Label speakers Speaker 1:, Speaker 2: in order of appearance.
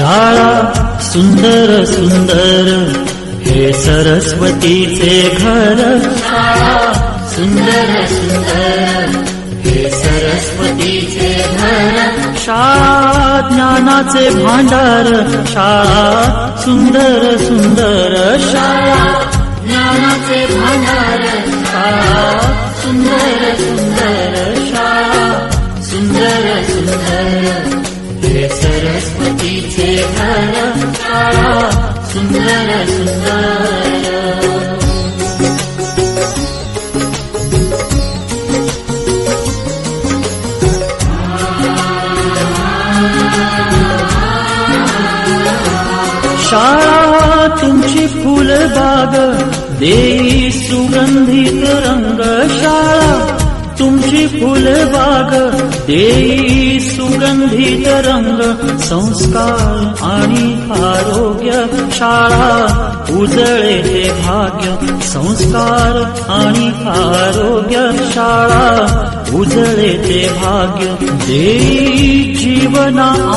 Speaker 1: शाळा सुंदर सुंदर हे सरस्वतीचे घर. शाळा सुंदर सुंदर हे सरस्वतीचे घर. शाळा ज्ञानाचे भांडार. शाळा सुंदर सुंदर. शाळा ज्ञानाचे भांडार. शाळा सुंदर सुंदर. शाळा सुंदर सुंदर हे सरस्वतीचे घर. शाळा सुंदर सुंदर. शाळा तुमची फुलबाग देई सुगंधित रंग. शाळा तुमची फुलबाग देई सुगंधित रंग. संस्कार आणि आरोग्य शाळा उजळे ते भाग्य. संस्कार आणि आरोग्य शाळा उजळे ते भाग्य. देई जीवना